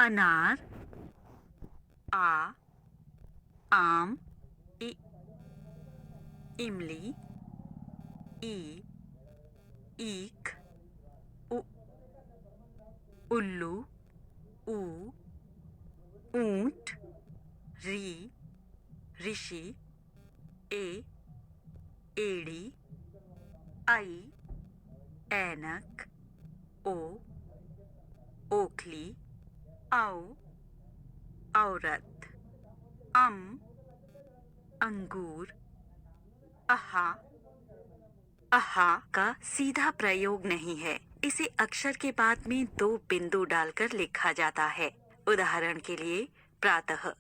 अनार, आ, आम, इमली, ई, ईख, उ, उल्लू, ऊ, ऊंट, री, ऋषि, ए, एड़ी, आई, ऐनक, ओ, ओखली, औ, औरत, अंगूर, अहा। अहा का सीधा प्रयोग नहीं है। इसे अक्षर के बाद में 2 बिंदु डालकर लिखा जाता है। उदाहरण के लिए प्रातः